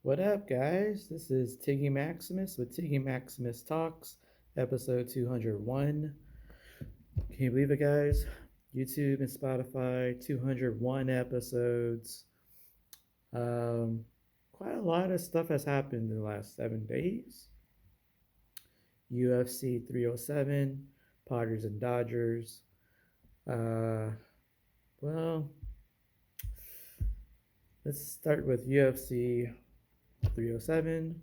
What up, guys? This is Tiggy Maximus with Tiggy Maximus Talks, episode 201. Can you believe it, guys? YouTube and Spotify, 201 episodes. Um, Quite a lot of stuff has happened in the last 7 days. UFC 307, Potters and Dodgers. Uh, well, let's start with UFC 307.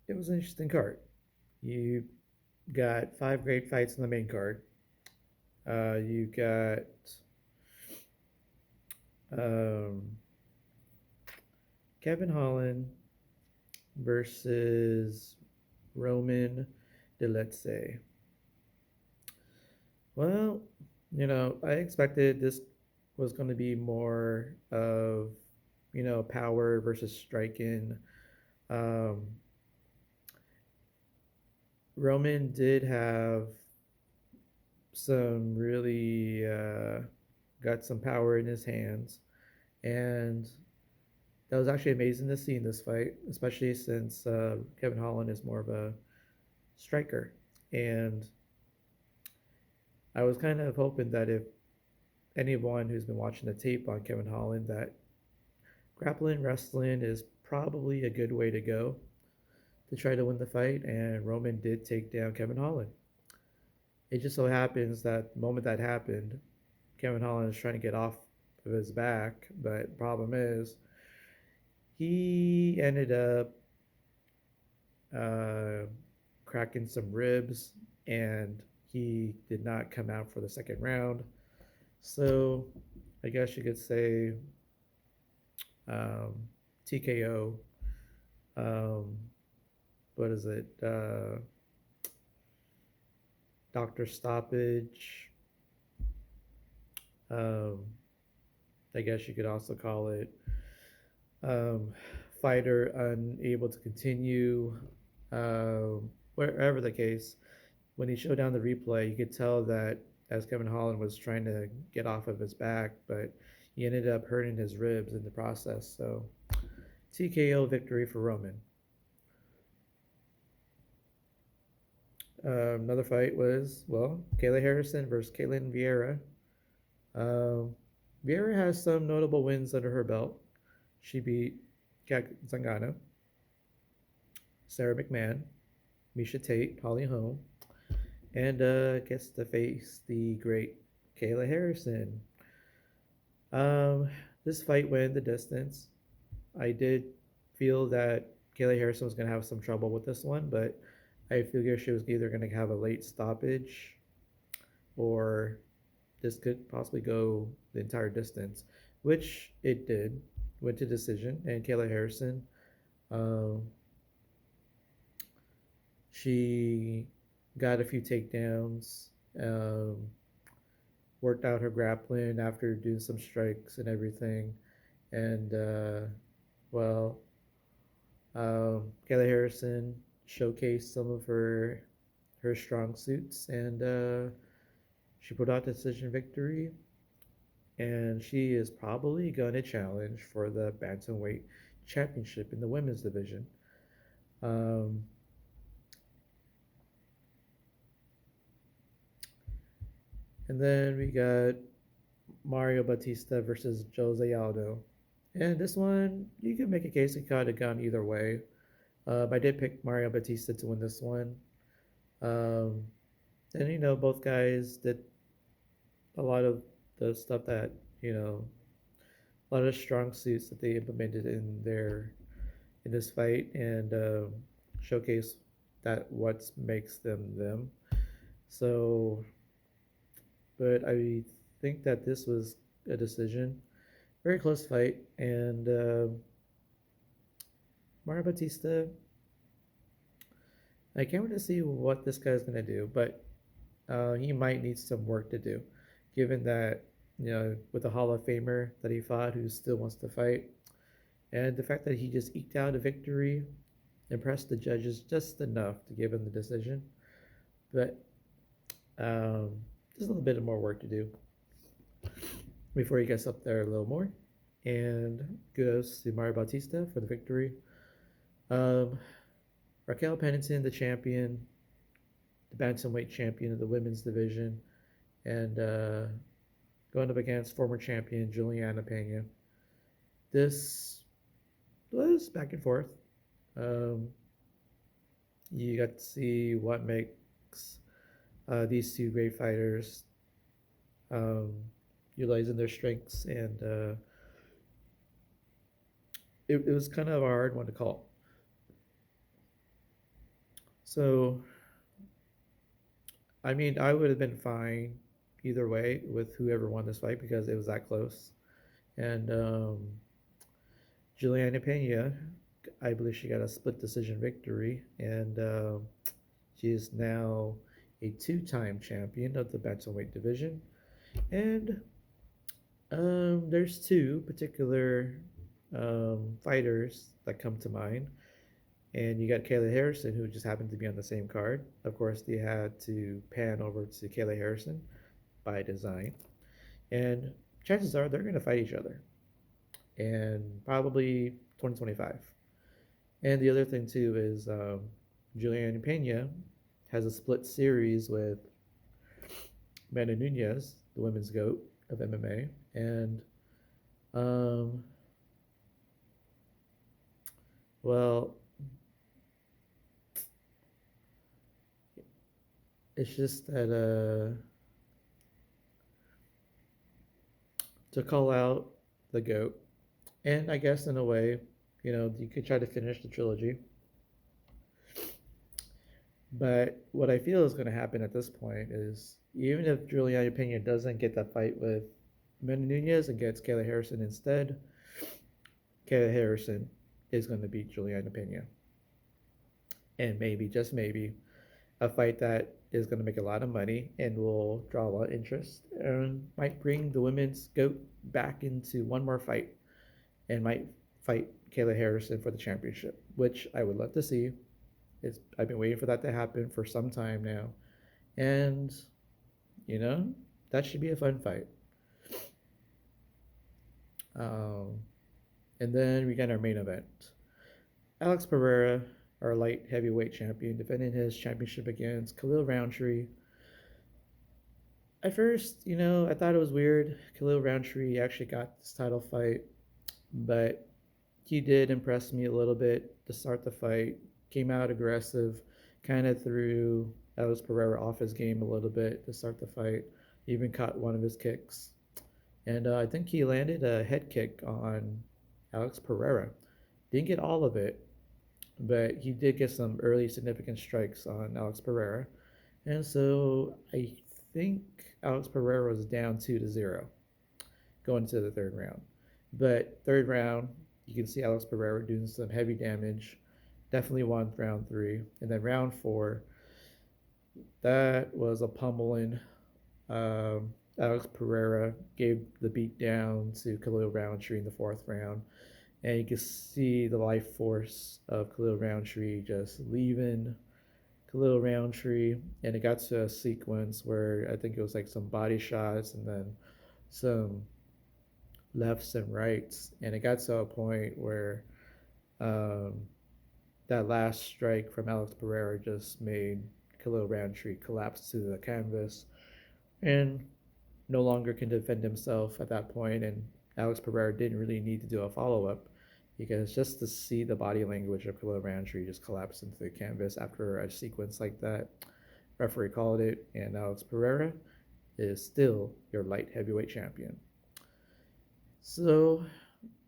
It was an interesting card. You got five great fights on the main card. You got um, Kevin Holland versus Roman Deletse. Well, I expected this was going to be more of, power versus striking. Um, Roman did have some really got some power in his hands, and that was actually amazing to see in this fight, especially since Kevin Holland is more of a striker. And I was kind of hoping that if anyone who's been watching the tape on Kevin Holland, that grappling wrestling is probably a good way to go to try to win the fight. And Roman did take down Kevin Holland. It just so happens that the moment that happened, Kevin Holland is trying to get off of his back, but the problem is he ended up uh, cracking some ribs, and he did not come out for the second round. So I guess you could say um, TKO. Um, what is it? Doctor stoppage. Um, I guess you could also call it um, fighter unable to continue. Wherever the case, when he showed down the replay, you could tell that as Kevin Holland was trying to get off of his back, but he ended up hurting his ribs in the process. So TKO victory for Roman. Another fight was, well, Kayla Harrison versus Caitlin Vieira. Um, Vieira has some notable wins under her belt. She beat Kat Zingano, Sarah McMahon, Misha Tate, Holly Holm, and gets to face the great Kayla Harrison. Um, this fight went the distance. I did feel that Kayla Harrison was going to have some trouble with this one, but I figured she was either going to have a late stoppage or this could possibly go the entire distance, which it did. Went to decision, and Kayla Harrison, um, she got a few takedowns, um, worked out her grappling after doing some strikes and everything, and well, Kayla Harrison showcased some of her strong suits, and she put out a decision victory. And she is probably going to challenge for the bantamweight championship in the women's division. Um, and then we got Mario Batista versus Jose Aldo. And this one, you can make a case it could have gone either way. I did pick Mario Batista to win this one. Um, and both guys did a lot of the stuff that a lot of strong suits that they implemented in this fight, and showcase that what makes them them. So, but I think that this was a decision, very close fight, and Mario Batista. I can't wait to see what this guy's gonna do, but he might need some work to do, given that with the Hall of Famer that he fought, who still wants to fight, and the fact that he just eked out a victory impressed the judges just enough to give him the decision. But there's a little bit more work to do. before he gets up there a little more. And kudos to Mario Bautista for the victory. Um, Raquel Pennington, the champion, the bantamweight champion of the women's division, and going up against former champion Juliana Pena. This was back and forth. Um, you got to see what makes these two great fighters um, utilizing their strengths, and it was kind of a hard one to call. So, I mean, I would have been fine either way with whoever won this fight because it was that close. And Juliana Pena, I believe she got a split decision victory, and she is now a two-time champion of the bantamweight division. And there's two particular fighters that come to mind. And you got Kayla Harrison, who just happened to be on the same card. Of course, they had to pan over to Kayla Harrison by design. And chances are they're going to fight each other. And probably 2025. And the other thing, too, is Juliana Pena has a split series with Amanda Nunez, the women's GOAT of MMA. And, um, well, it's just that to call out the GOAT, and I guess in a way, you could try to finish the trilogy. But what I feel is going to happen at this point is even if Juliana Pena doesn't get that fight with Amanda Nunez and gets Kayla Harrison instead, Kayla Harrison is going to beat Juliana Pena. And maybe, just maybe, a fight that is going to make a lot of money and will draw a lot of interest and might bring the women's GOAT back into one more fight and might fight Kayla Harrison for the championship, which I would love to see. I've been waiting for that to happen for some time now. And, you know, that should be a fun fight. Um, and then we got our main event. Alex Pereira, our light heavyweight champion, defending his championship against Khalil Roundtree. At first, I thought it was weird. Khalil Roundtree actually got this title fight, but he did impress me a little bit to start the fight. Came out aggressive, kind of threw Alex Pereira off his game a little bit to start the fight. Even caught one of his kicks. And I think he landed a head kick on Alex Pereira. Didn't get all of it, but he did get some early significant strikes on Alex Pereira. And so I think Alex Pereira was down 2-0 going into the third round. But third round, you can see Alex Pereira doing some heavy damage. Definitely won round 3. And then round 4, that was a pummeling. Alex Pereira gave the beat down to Khalil Roundtree in the 4th round. And you can see the life force of Khalil Roundtree just leaving Khalil Roundtree. And it got to a sequence where I think it was like some body shots and then some lefts and rights. And it got to a point where that last strike from Alex Pereira just made Khalil Roundtree collapse to the canvas and no longer can defend himself at that point. And Alex Pereira didn't really need to do a follow-up because just to see the body language of Khalil Roundtree just collapse into the canvas after a sequence like that, referee called it, and Alex Pereira is still your light heavyweight champion. So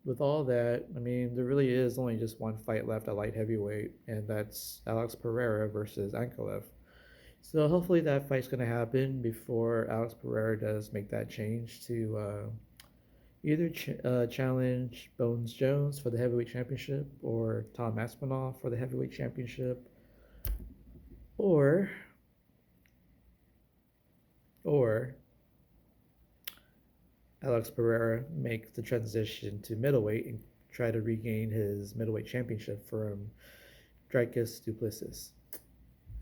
with all that, I mean, there really is only just one fight left at light heavyweight, and that's Alex Pereira versus Ankalev. So hopefully that fight's going to happen before Alex Pereira does make that change to either challenge Bones Jones for the heavyweight championship or Tom Aspinall for the heavyweight championship, or or Alex Pereira make the transition to middleweight and try to regain his middleweight championship from Dricus Duplessis.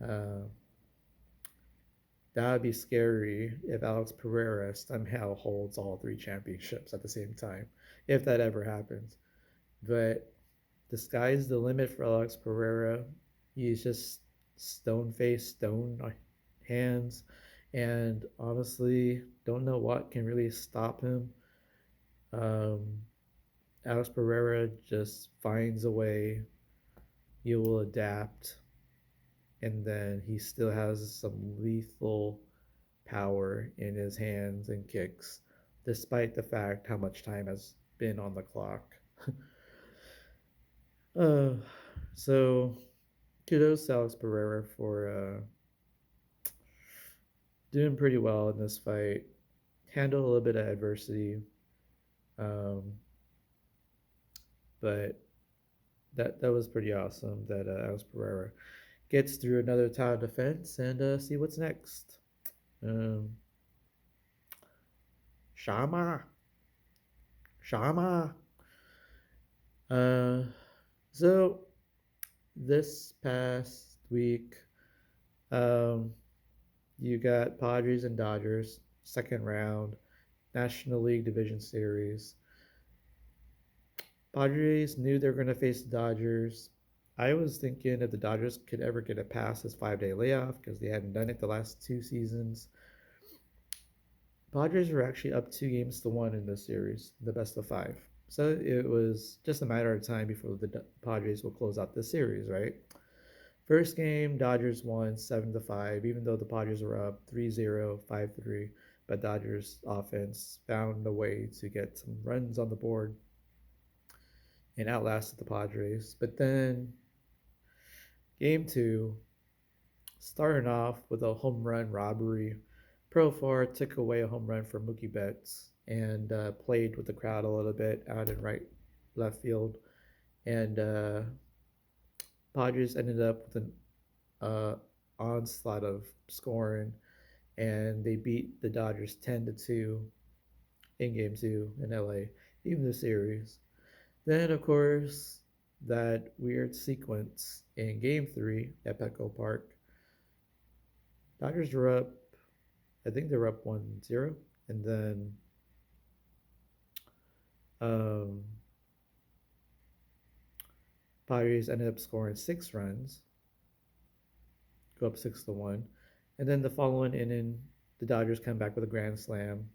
Uh, That would be scary if Alex Pereira somehow holds all three championships at the same time, if that ever happens. But the sky's the limit for Alex Pereira. He's just stone face, stone hands, and honestly, don't know what can really stop him. Um, Alex Pereira just finds a way. He will adapt, and then he still has some lethal power in his hands and kicks, despite the fact how much time has been on the clock. uh, so kudos to Alex Pereira for doing pretty well in this fight. Handled a little bit of adversity, um, but that was pretty awesome that Alex Pereira gets through another title defense and see what's next. Um, Shama, Shama. Uh, so this past week, um, you got Padres and Dodgers second round National League Division Series. Padres knew they were going to face the Dodgers. I was thinking if the Dodgers could ever get a past this 5 day layoff because they hadn't done it the last two seasons. Padres were actually up 2 games to 1 in this series, the best of five. So it was just a matter of time before the Padres will close out this series, right? First game, Dodgers won 7-5, even though the Padres were up 3-0, 5-3. But Dodgers offense found a way to get some runs on the board and outlasted the Padres. But then game two, starting off with a home run robbery. Profar took away a home run from Mookie Betts and played with the crowd a little bit out in right left field. And Padres ended up with an onslaught of scoring, and they beat the Dodgers 10-2 in Game Two in LA, even the series. Then, of course, that weird sequence in Game Three at Petco Park. Dodgers were up, I think they were up 1-0, and then um, Padres ended up scoring 6 runs, go up 6-1, and then the following inning, the Dodgers come back with a grand slam,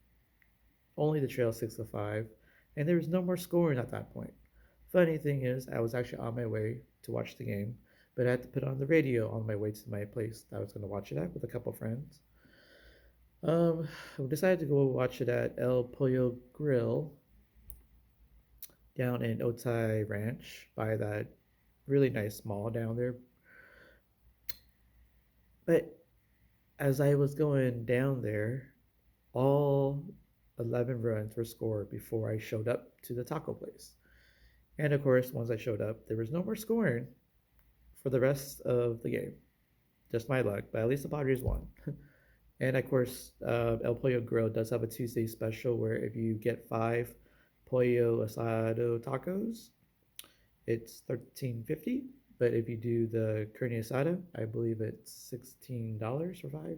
only to trail 6-5, and there was no more scoring at that point. Funny thing is, I was actually on my way to watch the game, but I had to put on the radio on my way to my place I was going to watch it at with a couple friends. I decided to go watch it at El Pollo Grill down in Otay Ranch by that really nice mall down there. But as I was going down there, all 11 runs were scored before I showed up to the taco place. And of course, once I showed up, there was no more scoring for the rest of the game. Just my luck, but at least the Padres won. And of course, El Pollo Grill does have a Tuesday special where if you get 5 pollo asado tacos, it's $13.50. But if you do the carne asada, I believe it's $16 for 5.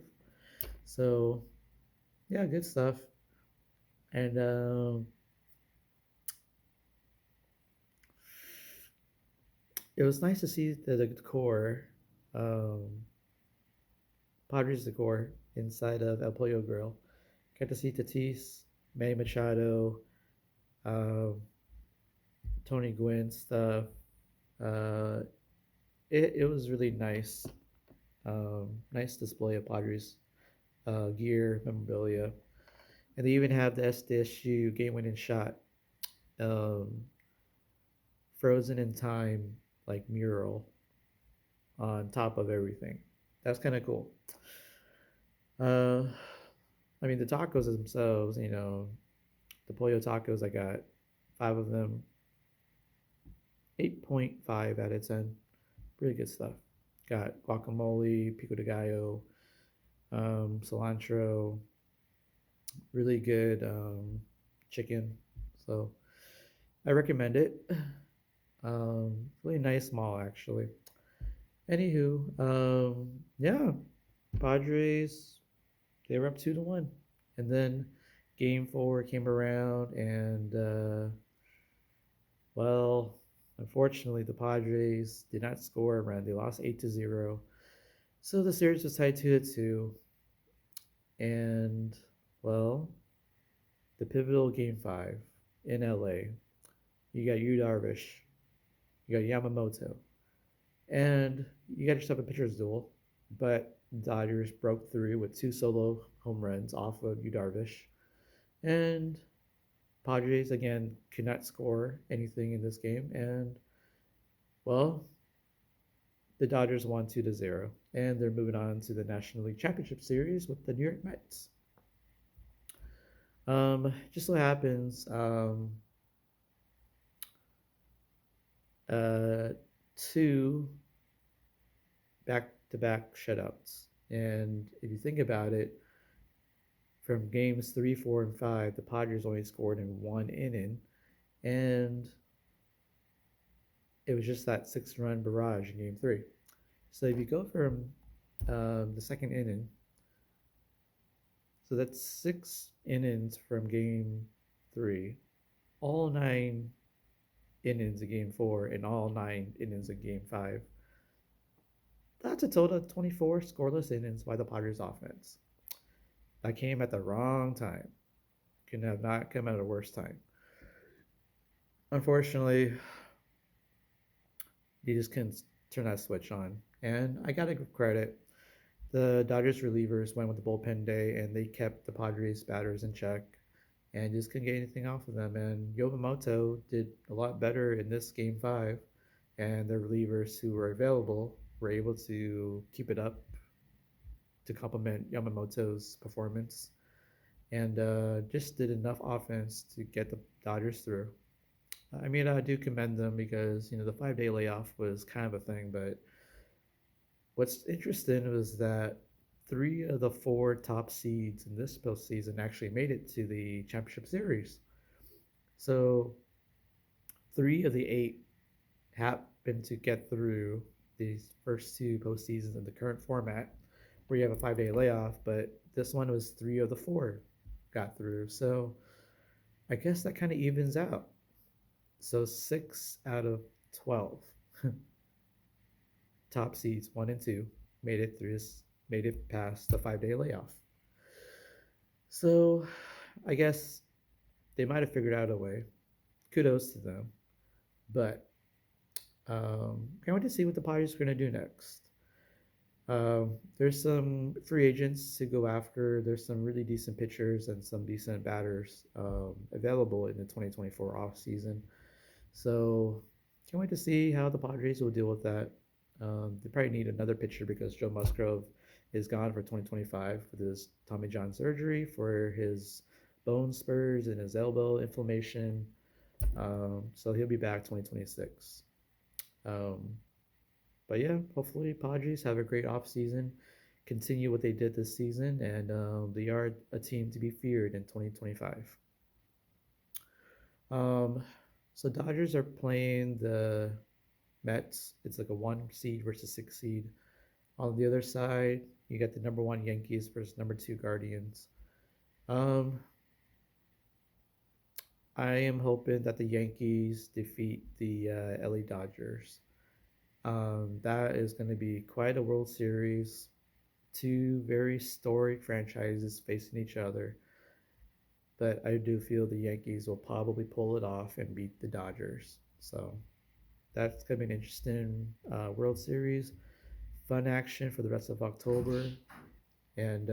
So yeah, good stuff. And it was nice to see the decor, um, Padres decor inside of El Pollo Grill. Got to see Tatis, Manny Machado, um, Tony Gwynn stuff. Uh, it was really nice. Nice display of Padres gear, memorabilia. And they even have the SDSU game winning shot, um, frozen in time, like mural on top of everything. That's kind of cool. Uh, I mean, the tacos themselves, the pollo tacos, I got 5 of them, 8.5 out of 10. Really good stuff. Got guacamole, pico de gallo, cilantro, really good chicken. So I recommend it. Really nice mall, actually. Anywho, yeah, Padres. They were up 2-1, and then Game 4 came around, and well, unfortunately, the Padres did not score a run. They lost 8-0, so the series was tied 2-2, and well, the pivotal Game 5 in LA. You got Yu Darvish, you got Yamamoto, and you got yourself a pitcher's duel. But Dodgers broke through with two solo home runs off of Yu Darvish, and Padres again could not score anything in this game. And well, the Dodgers won 2-0, and they're moving on to the National League Championship Series with the New York Mets. Just so happens, uh, two back-to-back shutouts. And if you think about it, from games 3, 4, and 5, the Padres only scored in one inning, and it was just that 6-run barrage in game 3. So if you go from the second inning, so that's 6 innings from game 3, all 9 innings of game 4, and all 9 innings of game 5. That's a total of 24 scoreless innings by the Padres offense. That came at the wrong time. Could have not come at a worse time. Unfortunately, you just couldn't turn that switch on. And I gotta give credit. The Dodgers relievers went with the bullpen day, and they kept the Padres batters in check and just couldn't get anything off of them. And Yamamoto did a lot better in this game 5, and the relievers who were available were able to keep it up to complement Yamamoto's performance, and just did enough offense to get the Dodgers through. I mean, I do commend them because the 5-day layoff was kind of a thing, but what's interesting was that 3 of the 4 top seeds in this postseason actually made it to the championship series. So 3 of the 8 happened to get through these first 2 postseasons in the current format, where you have a 5-day layoff. But this one was 3 of the 4 got through. So I guess that kind of evens out. So 6 out of 12 top seeds 1 and 2 made it past the 5-day layoff. So I guess they might have figured out a way. Kudos to them. But can't wait to see what the Padres are going to do next. There's some free agents to go after. There's some really decent pitchers and some decent batters available in the 2024 off season. So can't wait to see how the Padres will deal with that. They probably need another pitcher because Joe Musgrove is gone for 2025 with his Tommy John surgery for his bone spurs and his elbow inflammation. So he'll be back 2026. Um, but yeah, hopefully Padres have a great off season, continue what they did this season, and they are a team to be feared in 2025. So Dodgers are playing the Mets. It's like a 1 seed versus 6 seed. On the other side, you got the number 1 Yankees versus number 2 Guardians. I am hoping that the Yankees defeat the LA Dodgers. That is going to be quite a World Series. 2 very storied franchises facing each other. But I do feel the Yankees will probably pull it off and beat the Dodgers. So that's going to be an interesting World Series. Fun action for the rest of October. And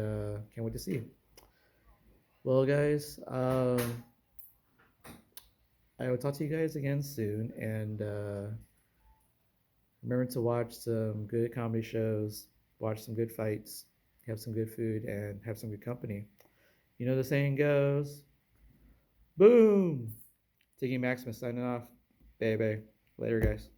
can't wait to see. Well, guys, I will talk to you guys again soon. And remember to watch some good comedy shows, watch some good fights, have some good food, and have some good company. You know the saying goes, boom! Tiggy Maximus signing off. Baby. Later, guys.